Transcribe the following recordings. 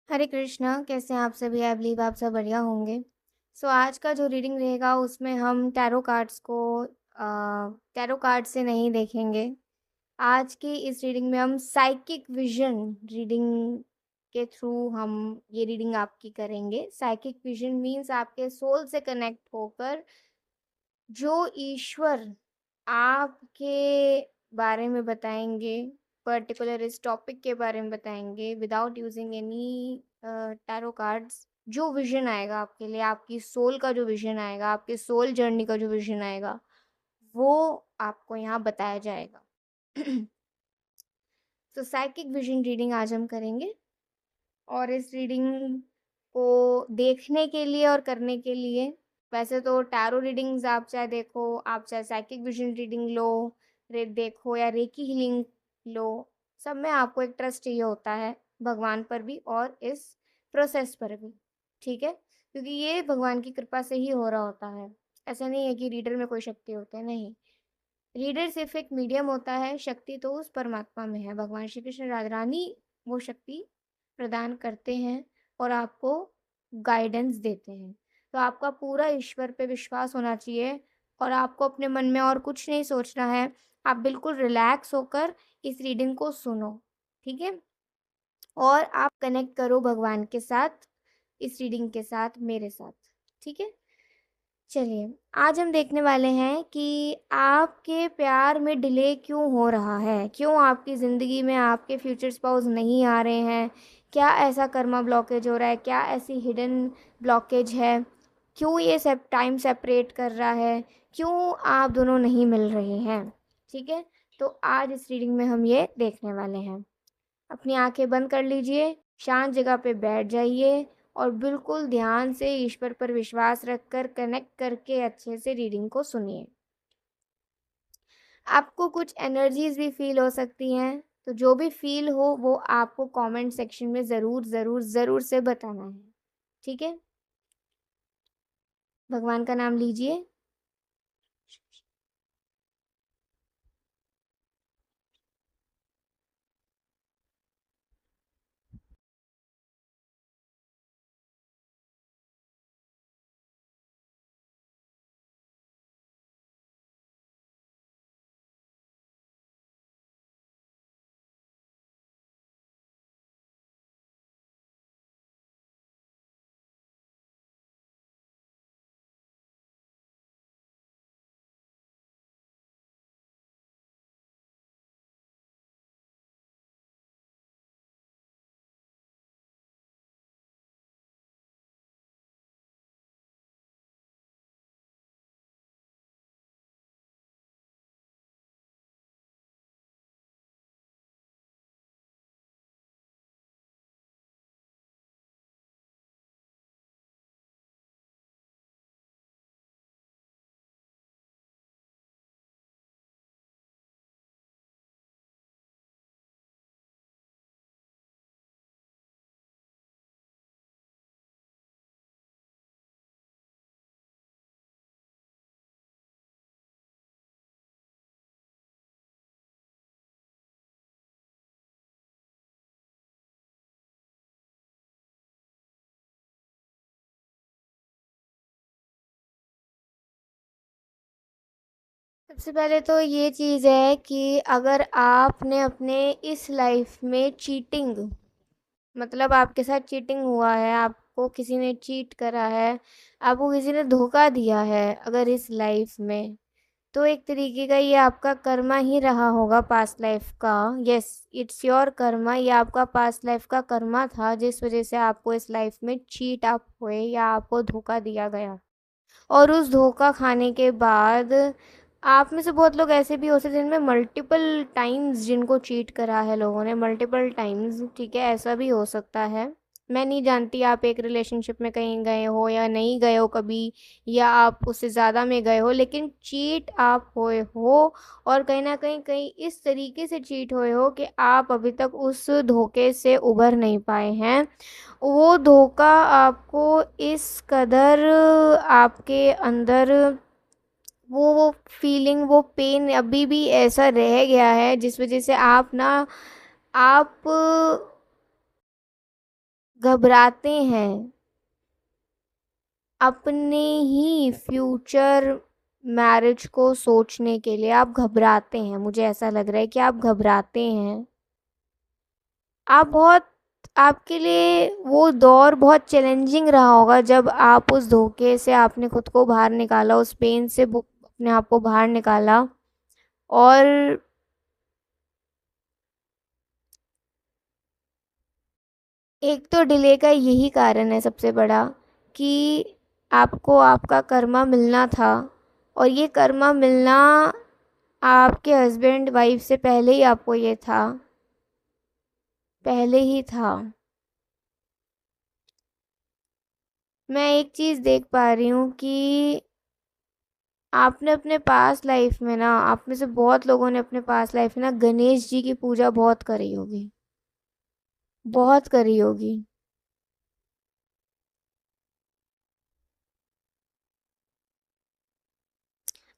हरे कृष्णा, कैसे हैं आप सभी? आई बिलीव आप सब बढ़िया होंगे। आज का जो रीडिंग रहेगा उसमें हम टैरो कार्ड से नहीं देखेंगे। आज की इस रीडिंग में हम साइकिक विजन रीडिंग के थ्रू हम ये रीडिंग आपकी करेंगे। साइकिक विजन मीन्स आपके सोल से कनेक्ट होकर जो ईश्वर आपके बारे में बताएंगे, पर्टिकुलर इस टॉपिक के बारे में बताएंगे without using any tarot cards. जो विजन आएगा आपके लिए, आपकी सोल का जो विजन आएगा, आपके सोल जर्नी का जो विजन आएगा, वो आपको यहाँ बताया जाएगा। साइकिक विजन रीडिंग आज हम करेंगे। और इस रीडिंग को देखने के लिए और करने के लिए, वैसे तो टैरो रीडिंग्स आप चाहे देखो, आप चाहे साइकिक विजन रीडिंग लो, देखो या रेकी हीलिंग लो, सब में आपको एक ट्रस्ट चाहिए होता है, भगवान पर भी और इस प्रोसेस पर भी। ठीक है, क्योंकि ये भगवान की कृपा से ही हो रहा होता है। ऐसा नहीं है कि रीडर में कोई शक्ति होती है, नहीं। रीडर सिर्फ एक मीडियम होता है, शक्ति तो उस परमात्मा में है। भगवान श्री कृष्ण राधा रानी वो शक्ति प्रदान करते हैं और आपको गाइडेंस देते हैं। तो आपका पूरा ईश्वर पे विश्वास होना चाहिए और आपको अपने मन में और कुछ नहीं सोचना है। आप बिल्कुल रिलैक्स होकर इस रीडिंग को सुनो। ठीक है, और आप कनेक्ट करो भगवान के साथ, इस रीडिंग के साथ, मेरे साथ। ठीक है, चलिए आज हम देखने वाले हैं कि आपके प्यार में डिले क्यों हो रहा है, क्यों आपकी ज़िंदगी में आपके फ्यूचर स्पाउस नहीं आ रहे हैं, क्या ऐसा कर्मा ब्लॉकेज हो रहा है, क्या ऐसी हिडन ब्लॉकेज है, क्यों ये सब टाइम सेपरेट कर रहा है, क्यों आप दोनों नहीं मिल रहे हैं। ठीक है, तो आज इस रीडिंग में हम ये देखने वाले हैं। अपनी आंखें बंद कर लीजिए, शांत जगह पे बैठ जाइए और बिल्कुल ध्यान से ईश्वर पर विश्वास रखकर कनेक्ट करके अच्छे से रीडिंग को सुनिए। आपको कुछ एनर्जीज भी फील हो सकती हैं, तो जो भी फील हो वो आपको कमेंट सेक्शन में ज़रूर ज़रूर ज़रूर से बताना है। ठीक है, भगवान का नाम लीजिए। सबसे पहले तो ये चीज़ है कि अगर आपने अपने इस लाइफ में चीटिंग, मतलब आपके साथ चीटिंग हुआ है, आपको किसी ने चीट करा है, आपको किसी ने धोखा दिया है अगर इस लाइफ में, तो एक तरीके का ये आपका कर्मा ही रहा होगा पास्ट लाइफ का। Yes, it's your Karma. ये आपका पास्ट लाइफ का कर्मा था जिस वजह से आपको इस लाइफ में चीट आप हुए या आपको धोखा दिया गया। और उस धोखा खाने के बाद आप में से बहुत लोग ऐसे भी हो सकते हैं जिनमें मल्टीपल टाइम्स जिनको चीट करा है लोगों ने, मल्टीपल टाइम्स। ठीक है, ऐसा भी हो सकता है। मैं नहीं जानती आप एक रिलेशनशिप में कहीं गए हो या नहीं गए हो कभी, या आप उससे ज़्यादा में गए हो, लेकिन चीट आप हुए हो। और कहीं ना कहीं इस तरीके से चीट हुए हो कि आप अभी तक उस धोखे से उभर नहीं पाए हैं। वो धोखा आपको इस कदर आपके अंदर वो फीलिंग, वो पेन अभी भी ऐसा रह गया है जिस वजह से आप ना, आप घबराते हैं अपने ही फ्यूचर मैरिज को सोचने के लिए। आप घबराते हैं, मुझे ऐसा लग रहा है कि आप घबराते हैं। आप बहुत आपके लिए वो दौर बहुत चैलेंजिंग रहा होगा जब आप उस धोखे से आपने खुद को बाहर निकाला, उस पेन से अपने आप को बाहर निकाला। और एक तो डिले का यही कारण है सबसे बड़ा, कि आपको आपका कर्मा मिलना था, और ये कर्मा मिलना आपके हस्बैंड वाइफ से पहले ही आपको ये था, पहले ही था। मैं एक चीज़ देख पा रही हूँ कि आपने अपने पास लाइफ में ना, आप में से बहुत लोगों ने अपने पास लाइफ में ना गणेश जी की पूजा बहुत करी होगी, बहुत करी होगी।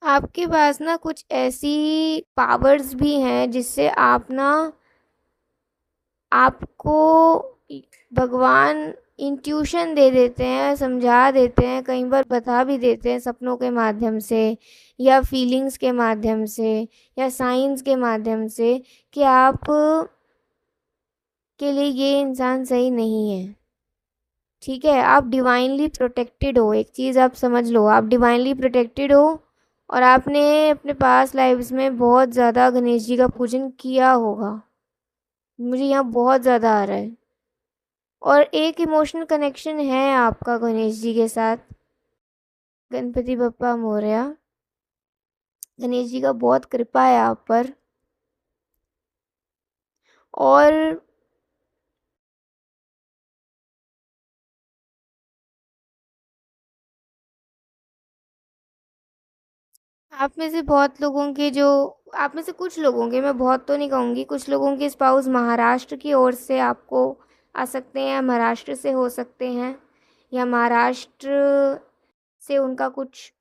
आपके पास ना कुछ ऐसी पावर्स भी हैं जिससे आप ना, आपको भगवान इंट्यूशन दे देते हैं, समझा देते हैं, कई बार बता भी देते हैं सपनों के माध्यम से, या फीलिंग्स के माध्यम से, या साइंस के माध्यम से, कि आप के लिए ये इंसान सही नहीं है। ठीक है, आप डिवाइनली प्रोटेक्टेड हो, एक चीज़ आप समझ लो, आप डिवाइनली प्रोटेक्टेड हो। और आपने अपने पास लाइफ्स में बहुत ज़्यादा गणेश जी का पूजन किया होगा, मुझे यहाँ बहुत ज़्यादा आ रहा है। और एक इमोशनल कनेक्शन है आपका गणेश जी के साथ। गणपति बप्पा मोरया। गणेश जी का बहुत कृपा है आप पर। और आप में से बहुत लोगों के जो, आप में से कुछ लोगों के, मैं बहुत तो नहीं कहूँगी, कुछ लोगों के स्पाउस महाराष्ट्र की ओर से आपको आ सकते हैं, महाराष्ट्र से हो सकते हैं, या महाराष्ट्र से उनका कुछ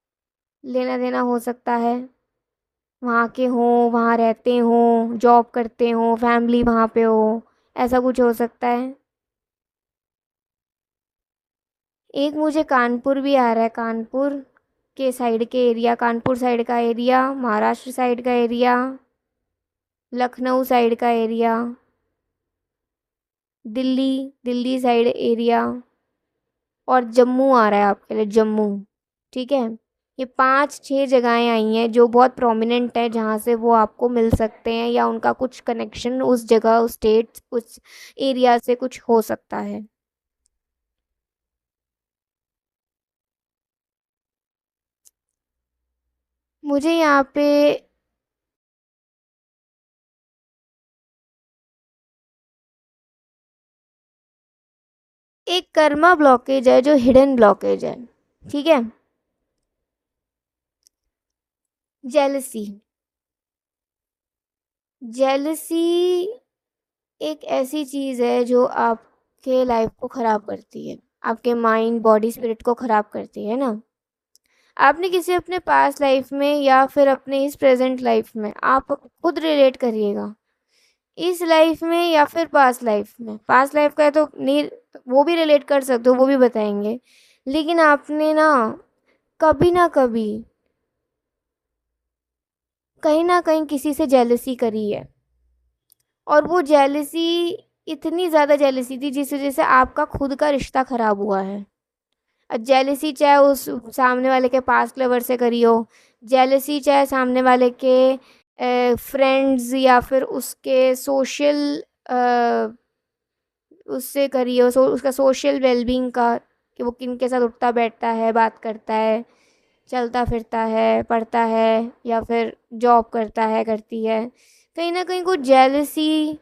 लेना देना हो सकता है। वहाँ के हों, वहाँ रहते हों, जॉब करते हों, फैमिली वहाँ पे हो, ऐसा कुछ हो सकता है। एक मुझे कानपुर भी आ रहा है, कानपुर के साइड के एरिया, कानपुर साइड का एरिया, महाराष्ट्र साइड का एरिया, लखनऊ साइड का area, Delhi, Delhi side area, और जम्मू आ रहा है आपके लिए, जम्मू। ठीक है, ये 5-6 जगहें आई हैं जो बहुत प्रोमिनेंट है, जहाँ से वो आपको मिल सकते हैं, या उनका कुछ कनेक्शन उस जगह, उस स्टेट, उस एरिया से कुछ हो सकता है। मुझे यहाँ पे एक कर्मा ब्लॉकेज है जो हिडन ब्लॉकेज है। ठीक है, जेलसी। जेलसी एक ऐसी चीज़ है जो आपके लाइफ को ख़राब करती है, आपके माइंड बॉडी स्पिरिट को ख़राब करती है ना। आपने किसी अपने पास लाइफ में, या फिर अपने इस प्रेजेंट लाइफ में, आप खुद रिलेट करिएगा, इस लाइफ में या फिर पास लाइफ में, पास लाइफ का है तो नहीं, वो भी रिलेट कर सकते हो, वो भी बताएंगे। लेकिन आपने ना कभी, कहीं ना कहीं किसी से जेलसी करी है, और वो जेलसी इतनी ज़्यादा जेलसी थी जिस वजह से आपका खुद का रिश्ता ख़राब हुआ है। जेलसी चाहे उस सामने वाले के पास्ट लवर से करी हो, जेलसी चाहे सामने वाले के फ्रेंड्स, या फिर उसके सोशल, उससे करी हो, उसका सोशल वेलबींग का, कि वो किन के साथ उठता बैठता है, बात करता है, चलता फिरता है, पढ़ता है, या फिर जॉब करता है, करती है। कहीं ना कहीं कुछ जेलसी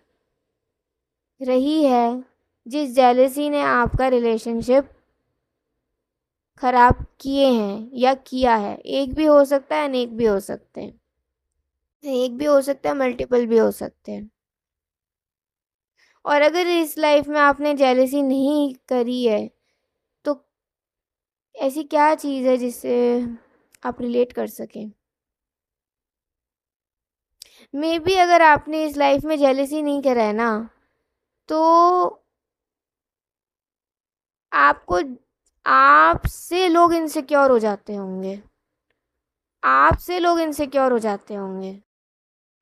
रही है, जिस जेलसी ने आपका रिलेशनशिप खराब किए हैं या किया है। एक भी हो सकता है, अनेक भी हो सकते हैं, एक भी हो सकता है, मल्टीपल भी हो सकते हैं। और अगर इस लाइफ में आपने जेलसी नहीं करी है, तो ऐसी क्या चीज़ है जिससे आप रिलेट कर सकें। मे बी अगर आपने इस लाइफ में जेलसी नहीं करा है ना, तो आपको आपसे लोग इनसिक्योर हो जाते होंगे, आपसे लोग इनसिक्योर हो जाते होंगे।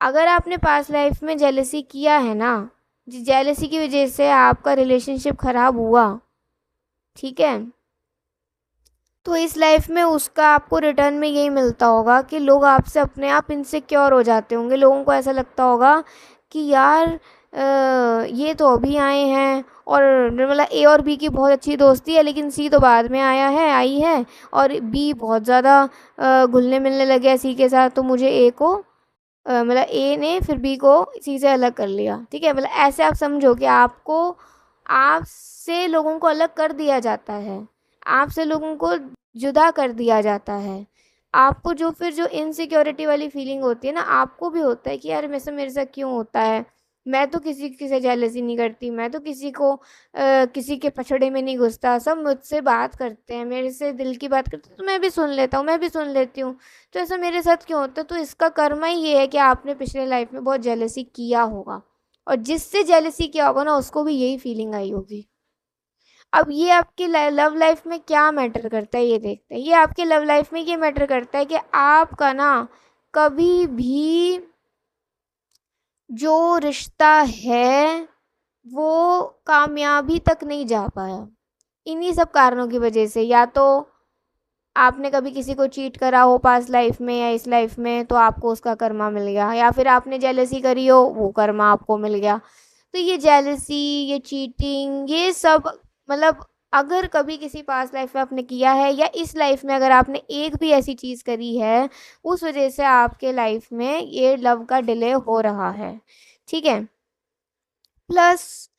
अगर आपने पास्ट लाइफ में जेलसी किया है ना, जिस जेलसी की वजह से आपका रिलेशनशिप खराब हुआ, ठीक है, तो इस लाइफ में उसका आपको रिटर्न में यही मिलता होगा कि लोग आपसे अपने आप इनसिक्योर हो जाते होंगे। लोगों को ऐसा लगता होगा कि यार ये तो अभी आए हैं, और मतलब ए और बी की बहुत अच्छी दोस्ती है, लेकिन सी तो बाद में आई है, और बी बहुत ज़्यादा घुलने मिलने लगे सी के साथ, तो मुझे ए को मतलब ए ने फिर बी को सी से अलग कर लिया। ठीक है, मतलब ऐसे आप समझो कि आपको आपसे लोगों को अलग कर दिया जाता है, आपसे लोगों को जुदा कर दिया जाता है। आपको जो इनसिक्योरिटी वाली फीलिंग होती है ना, आपको भी होता है कि यार मेरे साथ क्यों होता है, मैं तो किसी से जेलसी नहीं करती, मैं तो किसी के पछड़े में नहीं घुसता, सब मुझसे बात करते हैं, मेरे से दिल की बात करते हैं, तो मैं भी सुन लेता हूँ, मैं भी सुन लेती हूँ, तो ऐसा मेरे साथ क्यों होता है। तो इसका कर्मा ही ये है कि आपने पिछले लाइफ में बहुत जेलसी किया होगा, और जिससे जेलसी किया होगा ना, उसको भी यही फीलिंग आई होगी। अब ये आपकी लव लाइफ में क्या मैटर करता है, ये देखते हैं। ये आपके लव लाइफ में ये मैटर करता है कि आपका ना कभी भी जो रिश्ता है वो कामयाबी तक नहीं जा पाया, इन्हीं सब कारणों की वजह से। या तो आपने कभी किसी को चीट करा हो पास्ट लाइफ में या इस लाइफ में, तो आपको उसका कर्मा मिल गया, या फिर आपने जेलसी करी हो, वो कर्मा आपको मिल गया। तो ये जेलसी, ये चीटिंग, ये सब मतलब अगर कभी किसी पास्ट लाइफ में आपने किया है, या इस लाइफ में अगर आपने एक भी ऐसी चीज़ करी है, उस वजह से आपके लाइफ में ये लव का डिले हो रहा है। ठीक है, प्लस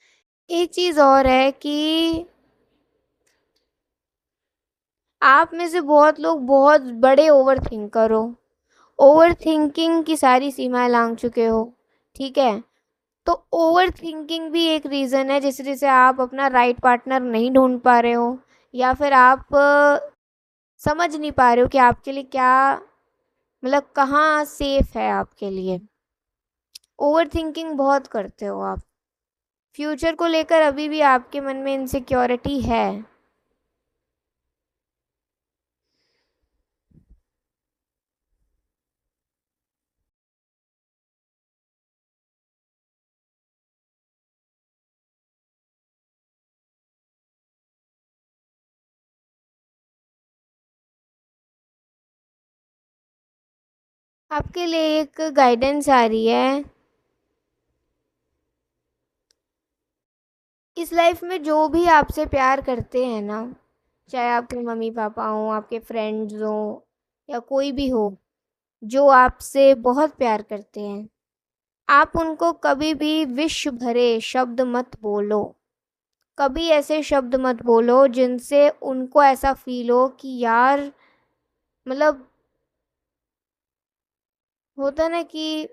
एक चीज़ और है कि आप में से बहुत लोग बहुत बड़े ओवर थिंकर हो, ओवर थिंकिंग की सारी सीमाएं लांघ चुके हो। ठीक है, तो ओवर थिंकिंग भी एक रीज़न है जिस वजह से आप अपना राइट पार्टनर नहीं ढूंढ पा रहे हो, या फिर आप समझ नहीं पा रहे हो कि आपके लिए क्या, मतलब कहाँ सेफ है आपके लिए। ओवर थिंकिंग बहुत करते हो आप, फ्यूचर को लेकर अभी भी आपके मन में इनसिक्योरिटी है। आपके लिए एक गाइडेंस आ रही है, इस लाइफ में जो भी आपसे प्यार करते हैं ना, चाहे आपके मम्मी पापा हों, आपके फ्रेंड्स हों, या कोई भी हो जो आपसे बहुत प्यार करते हैं, आप उनको कभी भी विष भरे शब्द मत बोलो। कभी ऐसे शब्द मत बोलो जिनसे उनको ऐसा फील हो कि यार, मतलब होता ना कि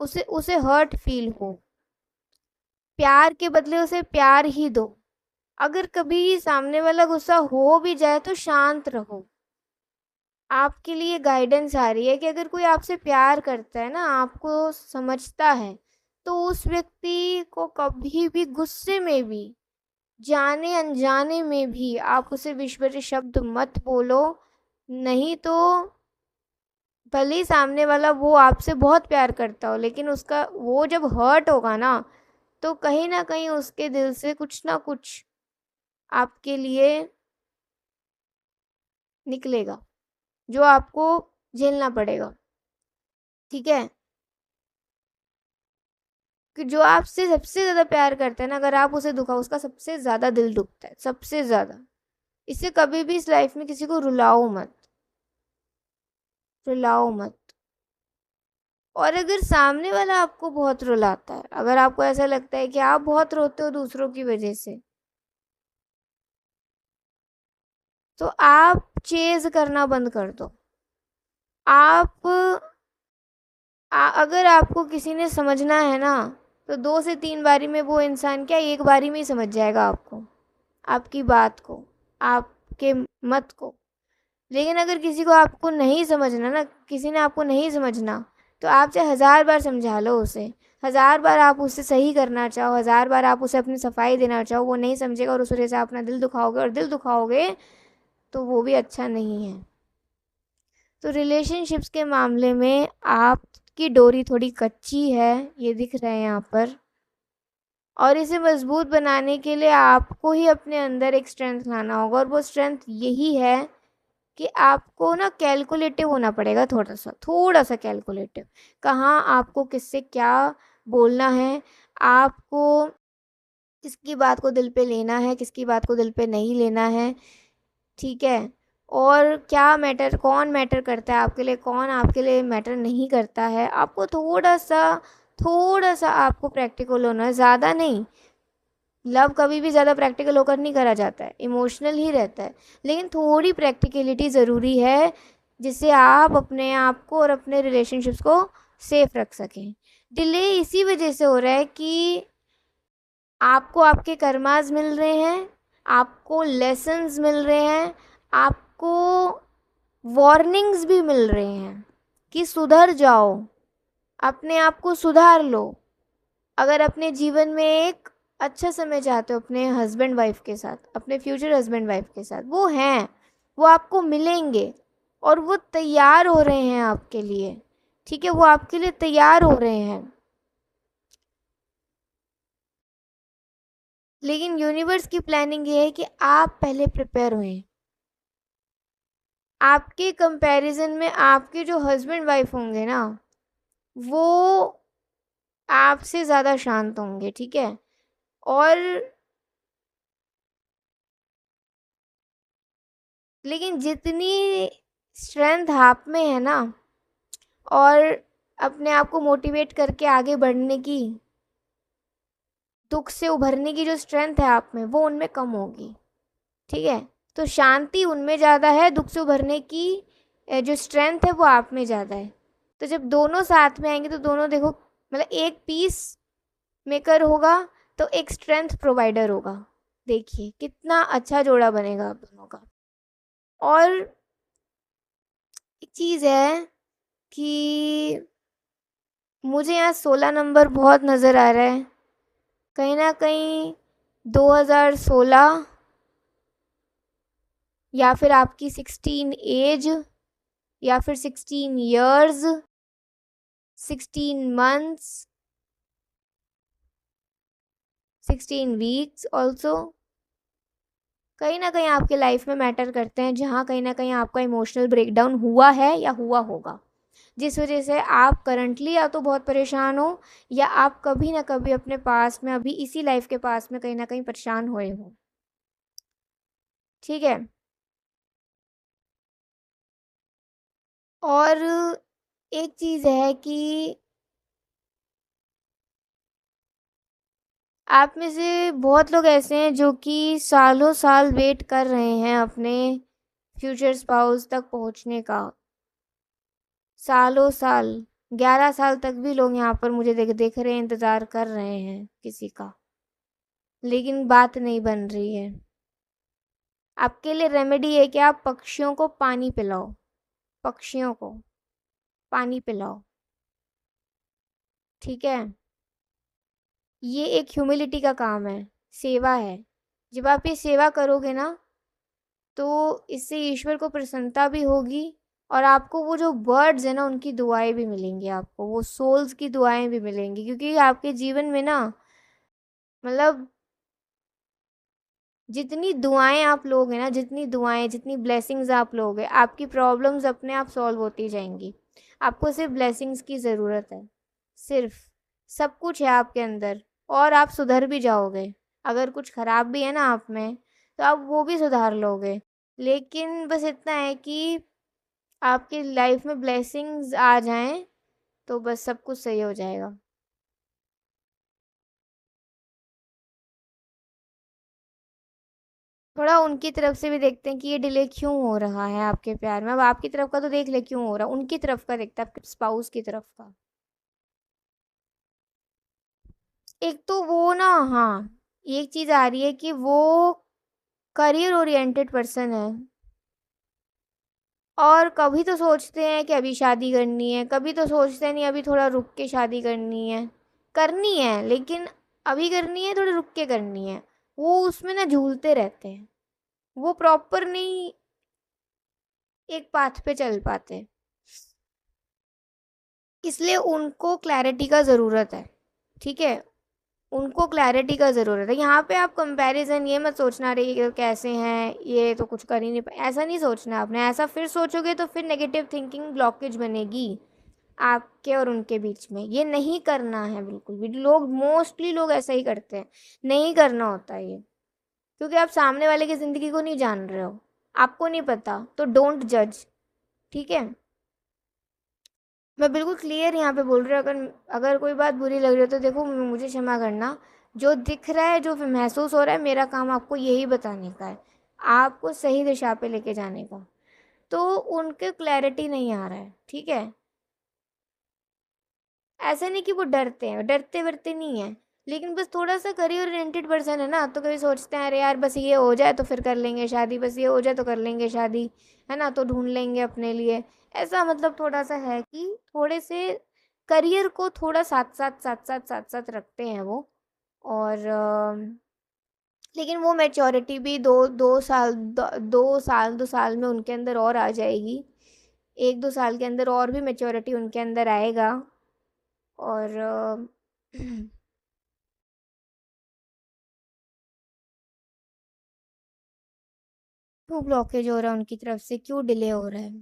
उसे उसे हर्ट फील हो। प्यार के बदले उसे प्यार ही दो। अगर कभी सामने वाला गुस्सा हो भी जाए तो शांत रहो। आपके लिए गाइडेंस आ रही है कि अगर कोई आपसे प्यार करता है ना, आपको समझता है, तो उस व्यक्ति को कभी भी गुस्से में भी, जाने अनजाने में भी आप उसे विष भरे शब्द मत बोलो। नहीं तो भले ही सामने वाला वो आपसे बहुत प्यार करता हो, लेकिन उसका वो जब हर्ट होगा ना, तो कहीं ना कहीं उसके दिल से कुछ ना कुछ आपके लिए निकलेगा, जो आपको झेलना पड़ेगा। ठीक है, कि जो आपसे सबसे ज़्यादा प्यार करता है ना, अगर आप उसे दुखाओ, उसका सबसे ज़्यादा दिल दुखता है, सबसे ज़्यादा। इससे कभी भी इस लाइफ में किसी को रुलाओ मत, रुलाओ मत। और अगर सामने वाला आपको बहुत रुलाता है, अगर आपको ऐसा लगता है कि आप बहुत रोते हो दूसरों की वजह से, तो आप चेज करना बंद कर दो। आप अगर आपको किसी ने समझना है ना, तो 2 से 3 बारी में वो इंसान क्या, एक बारी में ही समझ जाएगा आपको, आपकी बात को, आपके मत को। लेकिन अगर किसी को आपको नहीं समझना ना, किसी ने आपको नहीं समझना, तो आप चाहे 1000 बार समझा लो उसे, 1000 बार आप उससे सही करना चाहो, 1000 बार आप उसे अपनी सफाई देना चाहो, वो नहीं समझेगा और उस वजह से आप अपना दिल दुखाओगे, और दिल दुखाओगे तो वो भी अच्छा नहीं है। तो रिलेशनशिप्स के मामले में आपकी डोरी थोड़ी कच्ची है, ये दिख रहा है यहाँ पर। और इसे मजबूत बनाने के लिए आपको ही अपने अंदर एक स्ट्रेंथ लाना होगा, और वो स्ट्रेंथ यही है कि आपको ना कैलकुलेटिव होना पड़ेगा, थोड़ा सा कैलकुलेटिव। कहाँ आपको किससे क्या बोलना है, आपको किसकी बात को दिल पे लेना है, किसकी बात को दिल पे नहीं लेना है, ठीक है। और क्या मैटर, कौन मैटर करता है आपके लिए, कौन आपके लिए मैटर नहीं करता है, आपको थोड़ा सा आपको प्रैक्टिकल होना है, ज़्यादा नहीं। लव कभी भी ज़्यादा प्रैक्टिकल होकर नहीं करा जाता है, इमोशनल ही रहता है, लेकिन थोड़ी प्रैक्टिकलिटी ज़रूरी है, जिससे आप अपने आप को और अपने रिलेशनशिप्स को सेफ रख सकें। डिले इसी वजह से हो रहा है कि आपको आपके कर्मास मिल रहे हैं, आपको लेसन्स मिल रहे हैं, आपको वार्निंग्स भी मिल रहे हैं कि सुधर जाओ, अपने आप को सुधार लो। अगर अपने जीवन में एक अच्छा समय चाहते हो अपने हस्बैंड वाइफ के साथ, अपने फ्यूचर हस्बैंड वाइफ के साथ, वो हैं, वो आपको मिलेंगे और वो तैयार हो रहे हैं आपके लिए, ठीक है, वो आपके लिए तैयार हो रहे हैं। लेकिन यूनिवर्स की प्लानिंग ये है कि आप पहले प्रिपेयर हुए। आपके कंपैरिजन में आपके जो हस्बैंड वाइफ होंगे ना, वो आपसे ज़्यादा शांत होंगे, ठीक है। और लेकिन जितनी स्ट्रेंथ आप में है ना, और अपने आप को मोटिवेट करके आगे बढ़ने की, दुख से उभरने की जो स्ट्रेंथ है आप में, वो उनमें कम होगी, ठीक है। तो शांति उनमें ज़्यादा है, दुख से उभरने की जो स्ट्रेंथ है वो आप में ज़्यादा है। तो जब दोनों साथ में आएंगे तो दोनों देखो, मतलब एक पीस मेकर होगा तो एक स्ट्रेंथ प्रोवाइडर होगा। देखिए कितना अच्छा जोड़ा बनेगा आप दोनों का। और एक चीज़ है कि मुझे यहाँ 16 नंबर बहुत नज़र आ रहा है, कहीं ना कहीं 2016, या फिर आपकी 16 एज, या फिर 16 ईयर्स, 16 मंथ्स, 16 वीक्स ऑल्सो कहीं ना कहीं आपके लाइफ में मैटर करते हैं, जहाँ कहीं ना कहीं आपका इमोशनल ब्रेकडाउन हुआ है या हुआ होगा, जिस वजह से आप करंटली या तो बहुत परेशान हो, या आप कभी ना कभी अपने पास में, अभी इसी लाइफ के पास में कहीं ना कहीं परेशान हुए हो, ठीक है। और एक चीज़ है कि आप में से बहुत लोग ऐसे हैं जो कि सालों साल वेट कर रहे हैं अपने फ्यूचर स्पाउस तक पहुंचने का, सालों साल, 11 साल तक भी लोग यहाँ पर मुझे देख रहे हैं, इंतज़ार कर रहे हैं किसी का, लेकिन बात नहीं बन रही है। आपके लिए रेमेडी है कि आप पक्षियों को पानी पिलाओ, पक्षियों को पानी पिलाओ, ठीक है। ये एक ह्यूमिलिटी का काम है, सेवा है। जब आप ये सेवा करोगे ना, तो इससे ईश्वर को प्रसन्नता भी होगी, और आपको वो जो बर्ड्स है ना, उनकी दुआएं भी मिलेंगी, आपको वो सोल्स की दुआएं भी मिलेंगी, क्योंकि आपके जीवन में ना, मतलब जितनी दुआएं आप लोगे ना, जितनी दुआएं, जितनी ब्लेसिंग्स आप लोगे, आपकी प्रॉब्लम्स अपने आप सॉल्व होती जाएंगी। आपको सिर्फ ब्लेसिंग्स की ज़रूरत है, सिर्फ। सब कुछ है आपके अंदर, और आप सुधर भी जाओगे। अगर कुछ ख़राब भी है ना आप में, तो आप वो भी सुधार लोगे। लेकिन बस इतना है कि आपकी लाइफ में ब्लेसिंग्स आ जाएं, तो बस सब कुछ सही हो जाएगा। थोड़ा उनकी तरफ से भी देखते हैं कि ये डिले क्यों हो रहा है आपके प्यार में। अब आपकी तरफ का तो देख ले क्यों हो रहा है, उनकी तरफ का देखते हैं, आपके स्पाउस की तरफ का। एक तो वो ना, हाँ, एक चीज़ आ रही है कि वो करियर ओरिएंटेड पर्सन है, और कभी तो सोचते हैं कि अभी शादी करनी है, कभी तो सोचते हैं नहीं अभी थोड़ा रुक के शादी करनी है, करनी है, लेकिन अभी करनी है, थोड़ी रुक के करनी है। वो उसमें ना झूलते रहते हैं, वो प्रॉपर नहीं एक पाथ पे चल पाते, इसलिए उनको क्लैरिटी का ज़रूरत है। ठीक है, उनको क्लैरिटी का ज़रूरत है। यहाँ पे आप कंपैरिजन ये मत सोचना रही कि कैसे हैं ये, तो कुछ कर ही नहीं पाए, ऐसा नहीं सोचना आपने। ऐसा फिर सोचोगे तो फिर नेगेटिव थिंकिंग ब्लॉकेज बनेगी आपके और उनके बीच में। ये नहीं करना है बिल्कुल भी। लोग मोस्टली लोग ऐसा ही करते हैं, नहीं करना होता है ये, क्योंकि आप सामने वाले की ज़िंदगी को नहीं जान रहे हो, आपको नहीं पता, तो डोंट जज। ठीक है, मैं बिल्कुल क्लियर यहाँ पे बोल रही हूँ। अगर अगर कोई बात बुरी लग रही हो तो देखो, मुझे क्षमा करना। जो दिख रहा है, जो महसूस हो रहा है, मेरा काम आपको यही बताने का है, आपको सही दिशा पे लेके जाने का। तो उनके क्लैरिटी नहीं आ रहा है, ठीक है। ऐसा नहीं कि वो डरते हैं, डरते वरते नहीं है, लेकिन बस थोड़ा सा करियर ओरिएंटेड पर्सन है ना, तो कभी सोचते हैं अरे यार बस ये हो जाए तो फिर कर लेंगे शादी, बस ये हो जाए तो कर लेंगे शादी, है ना, तो ढूंढ लेंगे अपने लिए। ऐसा मतलब थोड़ा सा है कि थोड़े से करियर को थोड़ा साथ साथ रखते हैं वो। और लेकिन वो मैच्योरिटी भी दो साल में उनके अंदर और आ जाएगी। एक दो साल के अंदर और भी मैच्योरिटी उनके अंदर आएगा। और क्यों ब्लॉकेज हो रहा है उनकी तरफ से, क्यों डिले हो रहा है?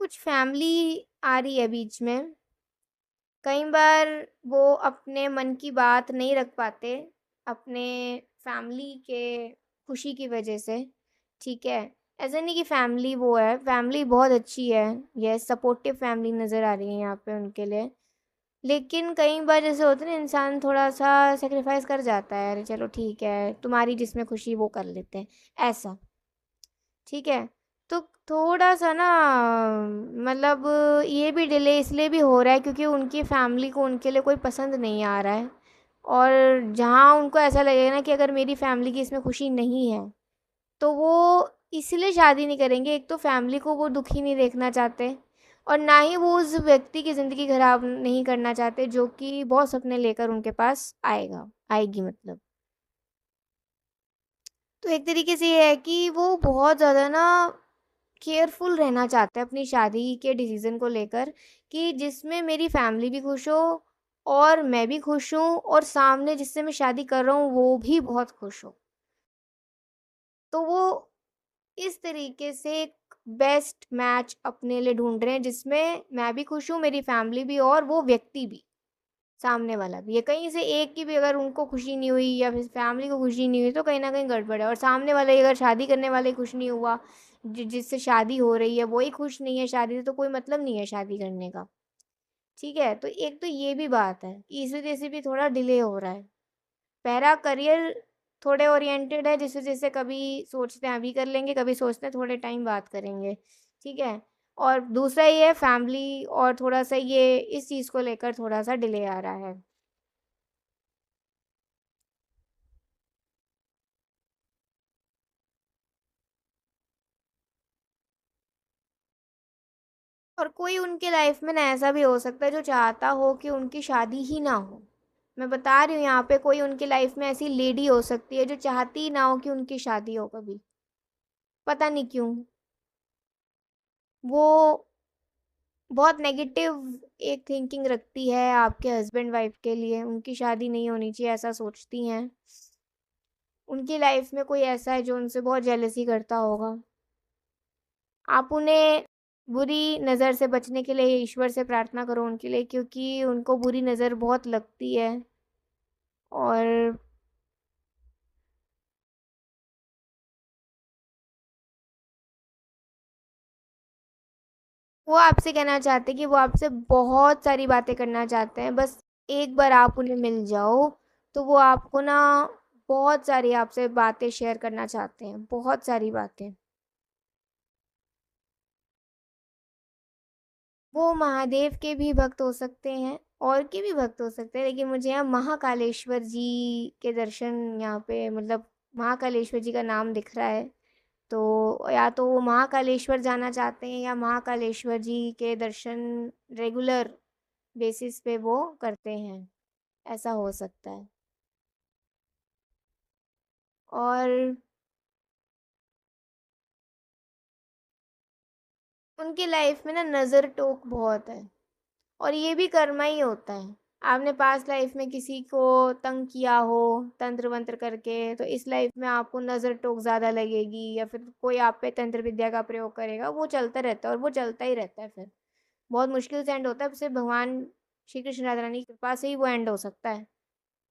कुछ फैमिली आ रही है बीच में। कई बार वो अपने मन की बात नहीं रख पाते, अपने फैमिली के खुशी की वजह से। ठीक है, ऐसा नहीं कि फैमिली वो है, फैमिली बहुत अच्छी है, ये सपोर्टिव फैमिली नज़र आ रही है यहाँ पे उनके लिए। लेकिन कई बार जैसे होता है ना, इंसान थोड़ा सा सेक्रीफाइस कर जाता है, अरे चलो ठीक है, तुम्हारी जिसमें खुशी वो कर लेते हैं, ऐसा। ठीक है, तो थोड़ा सा ना, मतलब ये भी डिले इसलिए भी हो रहा है क्योंकि उनकी फैमिली को उनके लिए कोई पसंद नहीं आ रहा है। और जहाँ उनको ऐसा लगेगा ना कि अगर मेरी फैमिली की इसमें खुशी नहीं है, तो वो इसलिए शादी नहीं करेंगे। एक तो फैमिली को वो दुखी नहीं देखना चाहते, और ना ही वो उस व्यक्ति की ज़िंदगी खराब नहीं करना चाहते जो कि बहुत सपने लेकर उनके पास आएगा, आएगी मतलब। तो एक तरीके से ये है कि वो बहुत ज़्यादा ना केयरफुल रहना चाहते हैं अपनी शादी के डिसीज़न को लेकर, कि जिसमें मेरी फैमिली भी खुश हो और मैं भी खुश हूँ और सामने जिससे मैं शादी कर रहा हूँ वो भी बहुत खुश हो। तो वो इस तरीके से एक बेस्ट मैच अपने लिए ढूँढ रहे हैं जिसमें मैं भी खुश हूँ, मेरी फैमिली भी और वो व्यक्ति भी, सामने वाला भी। ये कहीं से एक की भी अगर उनको खुशी नहीं हुई या फिर फैमिली को खुशी नहीं हुई तो कहीं न कहीं गड़बड़ है। और सामने वाला ही अगर शादी करने वाला ही खुश नहीं हुआ, जिससे शादी हो रही है वो ही खुश नहीं है शादी से, तो कोई मतलब नहीं है शादी करने का। ठीक है? तो एक तो ये भी बात है कि इस वज़ह से भी थोड़ा डिले हो रहा है। पहला करियर थोड़े ओरिएंटेड है, जिस वज़ह से कभी सोचते हैं अभी कर लेंगे, कभी सोचते हैं थोड़े टाइम बाद करेंगे। ठीक है? और दूसरा ये है फैमिली, और थोड़ा-सा ये इस चीज़ को लेकर थोड़ा-सा डिले आ रहा है। और कोई उनके लाइफ में ना ऐसा भी हो सकता है जो चाहता हो कि उनकी शादी ही ना हो। मैं बता रही हूँ, यहाँ पे कोई उनकी लाइफ में ऐसी लेडी हो सकती है जो चाहती ही ना हो कि उनकी शादी हो कभी। पता नहीं क्यों। वो बहुत नेगेटिव एक थिंकिंग रखती है आपके हस्बैंड वाइफ के लिए, उनकी शादी नहीं होनी चाहिए ऐसा सोचती हैं। उनकी लाइफ में कोई ऐसा है जो उनसे बहुत जेलसी करता होगा। आप उन्हें बुरी नज़र से बचने के लिए ईश्वर से प्रार्थना करो उनके लिए, क्योंकि उनको बुरी नज़र बहुत लगती है। और वो आपसे कहना चाहते हैं कि वो आपसे बहुत सारी बातें करना चाहते हैं, बस एक बार आप उन्हें मिल जाओ तो वो आपको ना बहुत सारी आपसे बातें शेयर करना चाहते हैं, बहुत सारी बातें। वो महादेव के भी भक्त हो सकते हैं और के भी भक्त हो सकते हैं, लेकिन मुझे यहाँ महाकालेश्वर जी के दर्शन यहाँ पे मतलब महाकालेश्वर जी का नाम दिख रहा है। तो या तो वो महाकालेश्वर जाना चाहते हैं या महाकालेश्वर जी के दर्शन रेगुलर बेसिस पे वो करते हैं, ऐसा हो सकता है। और उनकी लाइफ में ना नज़र टोक बहुत है, और ये भी कर्मा ही होता है। आपने पास्ट लाइफ में किसी को तंग किया हो तंत्र मंत्र करके, तो इस लाइफ में आपको नज़र टोक ज़्यादा लगेगी, या फिर कोई आप पे तंत्र विद्या का प्रयोग करेगा, वो चलता रहता है और वो चलता ही रहता है। फिर बहुत मुश्किल से एंड होता है, सिर्फ भगवान श्री कृष्ण राधा रानी की कृपा से ही वो एंड हो सकता है,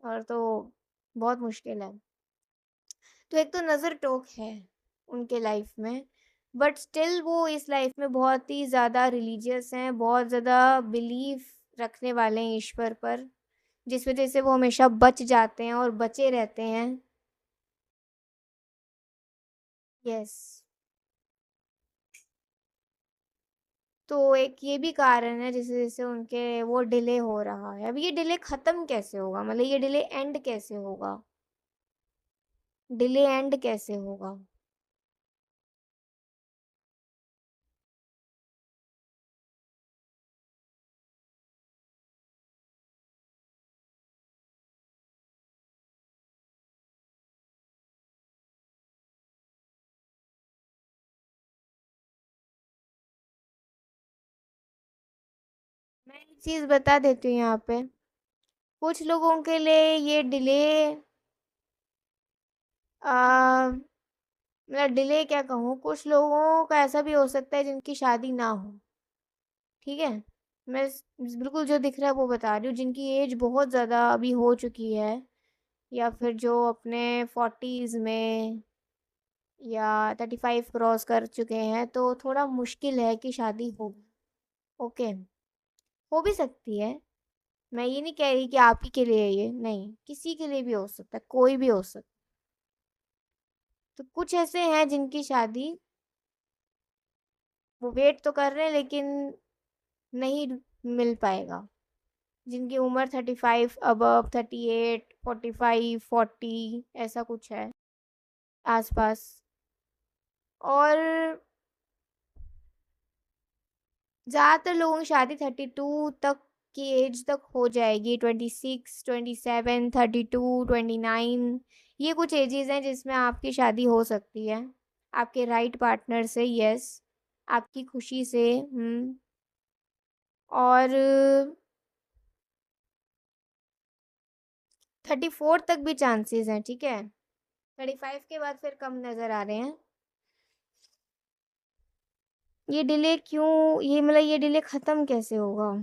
और तो बहुत मुश्किल है। तो एक तो नज़र टोक है उनके लाइफ में, बट स्टिल वो इस लाइफ में बहुत ही ज़्यादा रिलीजियस हैं, बहुत ज़्यादा बिलीव रखने वाले हैं ईश्वर पर, जिस वजह से वो हमेशा बच जाते हैं और बचे रहते हैं। यस। तो एक ये भी कारण है जिस वजह से उनके वो डिले हो रहा है। अब ये डिले ख़त्म कैसे होगा, मतलब ये डिले एंड कैसे होगा, डिले एंड कैसे होगा? मैं एक चीज़ बता देती हूँ यहाँ पे, कुछ लोगों के लिए ये डिले मतलब डिले क्या कहूँ, कुछ लोगों का ऐसा भी हो सकता है जिनकी शादी ना हो। ठीक है, मैं बिल्कुल जो दिख रहा है वो बता रही हूँ, जिनकी एज बहुत ज़्यादा अभी हो चुकी है, या फिर जो अपने 40s में या 35 क्रॉस कर चुके हैं, तो थोड़ा मुश्किल है कि शादी हो। ओके, हो भी सकती है। मैं ये नहीं कह रही कि आप ही के लिए है ये, नहीं, किसी के लिए भी हो सकता है, कोई भी हो सकता है। तो कुछ ऐसे हैं जिनकी शादी वो वेट तो कर रहे हैं, लेकिन नहीं मिल पाएगा, जिनकी उम्र 35 अबव, 38, 45, 40 ऐसा कुछ है आसपास। और ज़्यादातर लोगों की शादी 32 तक की एज तक हो जाएगी, 26, 27, 32, 29, ये कुछ एजेस हैं जिसमें आपकी शादी हो सकती है आपके राइट पार्टनर से। यस, आपकी खुशी से। और 34 तक भी चांसेस हैं, ठीक है। 35 के बाद फिर कम नज़र आ रहे हैं। ये डिले क्यों, ये मतलब ये डिले ख़त्म कैसे होगा?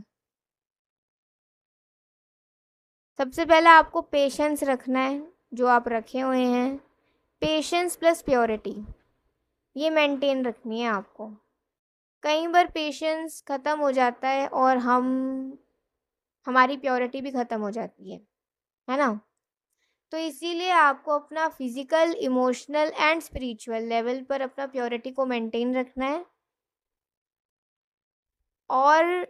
सबसे पहले आपको पेशेंस रखना है, जो आप रखे हुए हैं। पेशेंस प्लस प्योरिटी, ये मेंटेन रखनी है आपको। कई बार पेशेंस ख़त्म हो जाता है और हमारी प्योरिटी भी ख़त्म हो जाती है ना? तो इसीलिए आपको अपना physical, emotional and spiritual level पर अपना प्योरिटी को मेंटेन रखना है, और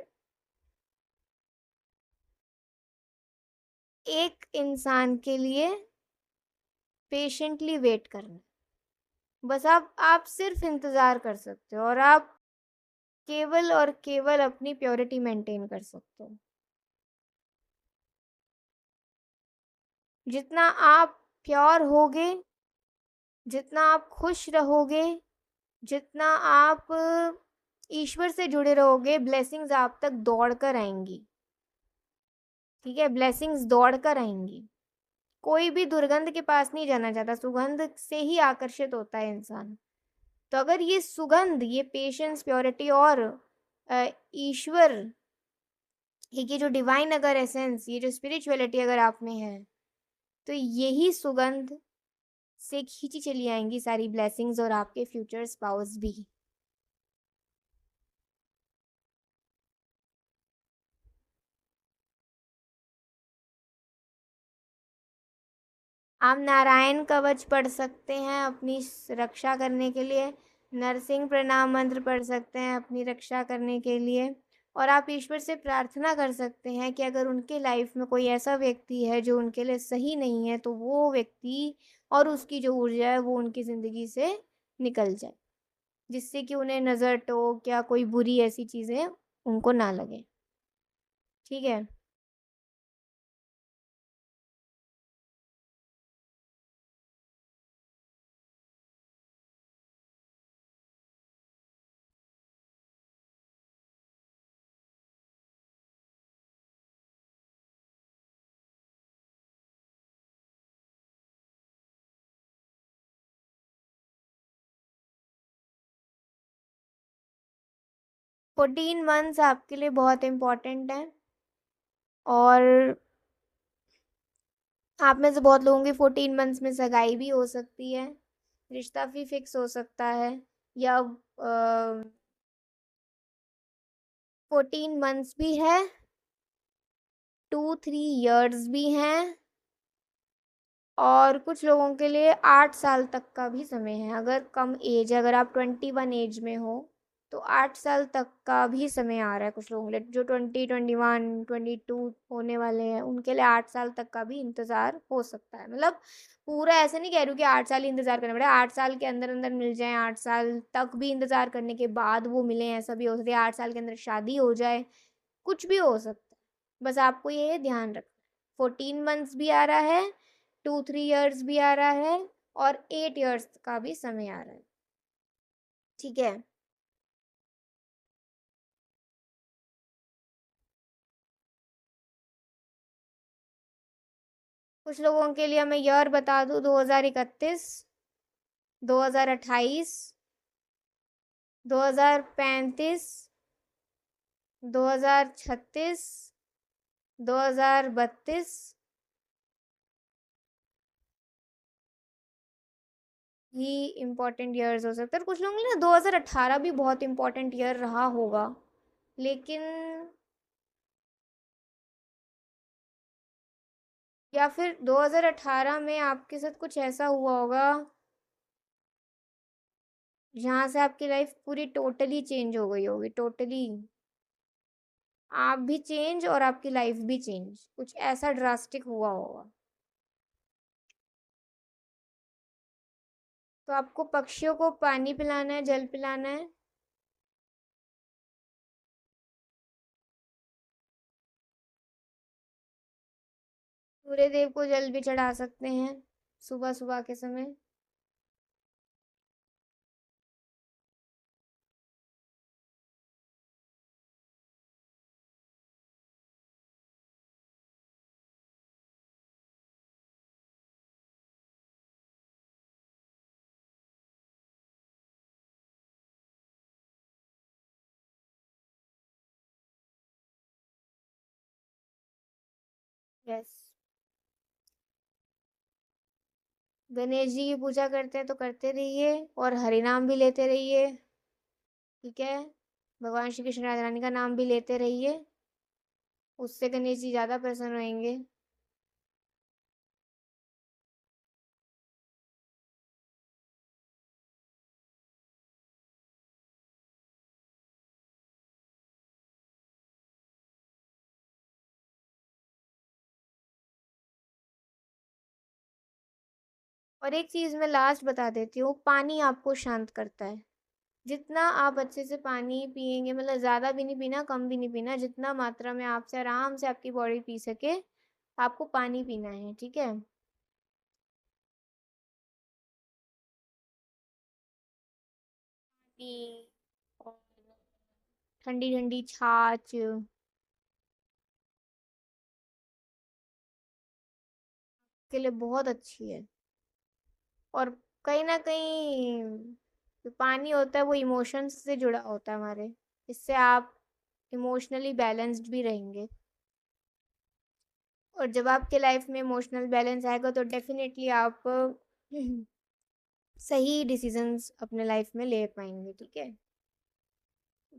एक इंसान के लिए पेशेंटली वेट करना है। बस आप सिर्फ इंतज़ार कर सकते हो, और आप केवल और केवल अपनी प्योरिटी मेंटेन कर सकते हो। जितना आप प्योर होगे, जितना आप खुश रहोगे, जितना आप ईश्वर से जुड़े रहोगे, ब्लेसिंग्स आप तक दौड़ कर आएंगी। ठीक है, ब्लेसिंग्स दौड़ कर आएंगी। कोई भी दुर्गंध के पास नहीं जाना चाहता, सुगंध से ही आकर्षित होता है इंसान। तो अगर ये सुगंध, ये पेशेंस, प्योरिटी और ईश्वर, ये जो डिवाइन अगर एसेंस, ये जो स्पिरिचुअलिटी अगर आप में है, तो यही सुगंध से खींची चली आएंगी सारी ब्लेसिंग्स और आपके फ्यूचर स्पाउस भी। आप नारायण कवच पढ़ सकते हैं अपनी रक्षा करने के लिए, नरसिंह प्रणाम मंत्र पढ़ सकते हैं अपनी रक्षा करने के लिए, और आप ईश्वर से प्रार्थना कर सकते हैं कि अगर उनके लाइफ में कोई ऐसा व्यक्ति है जो उनके लिए सही नहीं है, तो वो व्यक्ति और उसकी जो ऊर्जा है वो उनकी ज़िंदगी से निकल जाए, जिससे कि उन्हें नज़र टोक या कोई बुरी ऐसी चीज़ें उनको ना लगे। ठीक है? 14 मंथ्स आपके लिए बहुत इम्पोर्टेंट हैं और आप में से बहुत लोगों की 14 मंथ्स में सगाई भी हो सकती है, रिश्ता भी फिक्स हो सकता है या 14 मंथ्स भी है, 2-3 इयर्स भी हैं और कुछ लोगों के लिए 8 साल तक का भी समय है। अगर कम एज है, अगर आप 21 एज में हो, तो 8 साल तक का भी समय आ रहा है कुछ लोगों के लिए। जो 20, 21, 22 होने वाले हैं, उनके लिए 8 साल तक का भी इंतज़ार हो सकता है। मतलब पूरा ऐसे नहीं कह रही हूँ कि 8 साल ही इंतज़ार करना पड़ेगा, 8 साल के अंदर-अंदर मिल जाएँ, 8 साल तक भी इंतज़ार करने के बाद वो मिलें, ऐसा भी हो सकता है। 8 साल के अंदर शादी हो जाए, कुछ भी हो सकता है। बस आपको ये ध्यान रखना है। 14 मंथ्स भी आ रहा है, 2-3 इयर्स भी आ रहा है और 8 इयर्स का भी समय आ रहा है। ठीक है? कुछ लोगों के लिए मैं ईयर बता दूँ, 2031, 2028, 2035, 2036, 2032 ही इम्पोर्टेंट ईयर्स हो सकते हैं और कुछ लोगों के लिए ना 2018 भी बहुत इम्पोर्टेंट ईयर रहा होगा। लेकिन या फिर 2018 में आपके साथ कुछ ऐसा हुआ होगा जहाँ से आपकी लाइफ पूरी टोटली चेंज हो गई होगी, टोटली। आप भी चेंज और आपकी लाइफ भी चेंज, कुछ ऐसा ड्रास्टिक हुआ होगा। तो आपको पक्षियों को पानी पिलाना है, जल पिलाना है। सूर्य देव को जल भी चढ़ा सकते हैं सुबह सुबह के समय। यस। गणेश जी की पूजा करते हैं तो करते रहिए और हरि नाम भी लेते रहिए। ठीक है? भगवान श्री कृष्ण राधा रानी का नाम भी लेते रहिए, उससे गणेश जी ज़्यादा प्रसन्न होंगे। और एक चीज़ मैं लास्ट बता देती हूँ, पानी आपको शांत करता है। जितना आप अच्छे से पानी पिएंगे, मतलब ज़्यादा भी नहीं पीना, कम भी नहीं पीना, जितना मात्रा में आपसे आराम से आपकी बॉडी पी सके, आपको पानी पीना है। ठीक है? पानी और ठंडी ठंडी छाछ के लिए बहुत अच्छी है। और कहीं ना कहीं जो पानी होता है वो इमोशंस से जुड़ा होता है हमारे, इससे आप इमोशनली बैलेंस्ड भी रहेंगे। और जब आपके लाइफ में इमोशनल बैलेंस आएगा तो डेफिनेटली आप सही डिसीजंस अपने लाइफ में ले पाएंगे। ठीक है?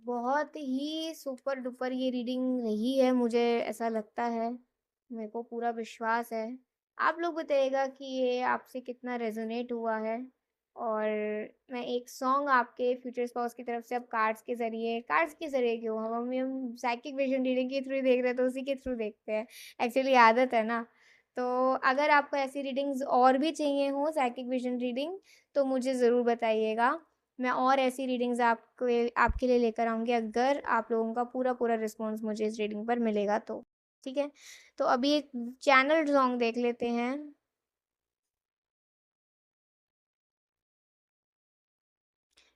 बहुत ही सुपर डुपर ये रीडिंग रही है, मुझे ऐसा लगता है, मेरे को पूरा विश्वास है। आप लोग बताइएगा कि ये आपसे कितना रेजोनेट हुआ है। और मैं एक सॉन्ग आपके फ्यूचर स्पाउस की तरफ से अब कार्ड्स के ज़रिए क्यों? हम साइकिक विज़न रीडिंग के थ्रू ही देख रहे हैं, तो उसी के थ्रू देखते हैं। एक्चुअली आदत है ना। तो अगर आपको ऐसी रीडिंग्स और भी चाहिए हों साइकिक विज़न रीडिंग, तो मुझे ज़रूर बताइएगा। मैं और ऐसी रीडिंग्स आपके लिए लेकर आऊँगी अगर आप लोगों का पूरा-पूरा रिस्पॉन्स मुझे इस रीडिंग पर मिलेगा तो। ठीक है? तो अभी एक चैनल्ड सॉन्ग देख लेते हैं।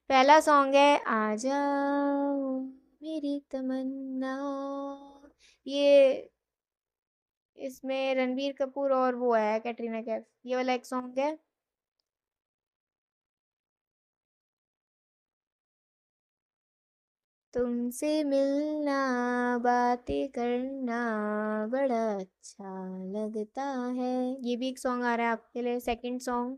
पहला सॉन्ग है आ जाओ मेरी तमन्ना। ये इसमें रणबीर कपूर और वो है कैटरीना कैफ, ये वाला एक सॉन्ग है। तुमसे मिलना बातें करना बड़ा अच्छा लगता है। ये भी एक सॉन्ग आ रहा है आपके लिए, सेकंड सॉन्ग।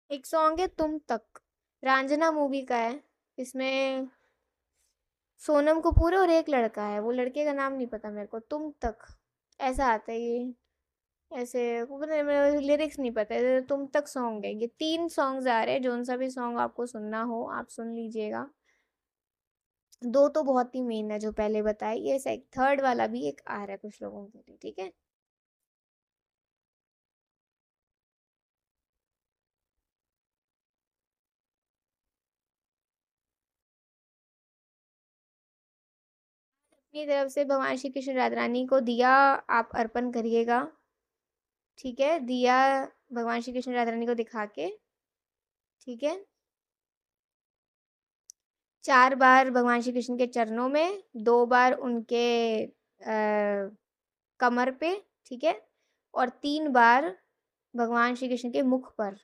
एक सॉन्ग है तुम तक, रांझना मूवी का है। इसमें सोनम कपूर है और एक लड़का है, वो लड़के का नाम नहीं पता मेरे को। तुम तक ऐसा आता है ये, ऐसे मेरे लिरिक्स नहीं पता है। तुम तक सॉन्ग है ये। तीन सॉन्ग्स आ रहे हैं, जोन सा भी सॉन्ग आपको सुनना हो आप सुन लीजिएगा। दो तो बहुत ही मेन है जो पहले बताए, ये थर्ड वाला भी एक आ रहा है कुछ लोगों के लिए। ठीक है। अपनी तरफ से भगवान श्री कृष्ण राधा रानी को दिया आप अर्पण करिएगा। ठीक है, दिया भगवान श्री कृष्ण राधा रानी को दिखा के। ठीक है। 4 बार भगवान श्री कृष्ण के चरणों में, 2 बार उनके कमर पे। ठीक है। और 3 बार भगवान श्री कृष्ण के मुख पर।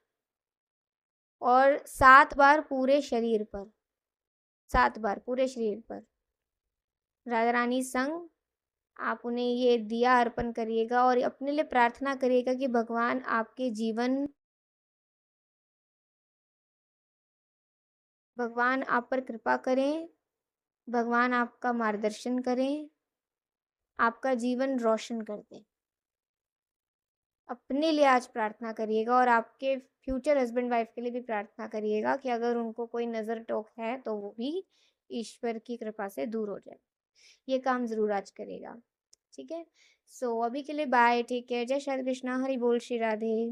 और 7 बार पूरे शरीर पर। 7 बार पूरे शरीर पर राधा रानी संग आप उन्हें ये दिया अर्पण करिएगा और अपने लिए प्रार्थना करिएगा कि भगवान आप पर कृपा करें, भगवान आपका मार्गदर्शन करें, आपका जीवन रोशन कर दें। अपने लिए आज प्रार्थना करिएगा और आपके फ्यूचर हस्बैंड वाइफ के लिए भी प्रार्थना करिएगा कि अगर उनको कोई नज़र टोक है तो वो भी ईश्वर की कृपा से दूर हो जाए। ये काम ज़रूर आज करेगा। ठीक है। सो अभी के लिए बाय, टेक केयर, जय श्री कृष्णा, हरि बोल, श्री राधे।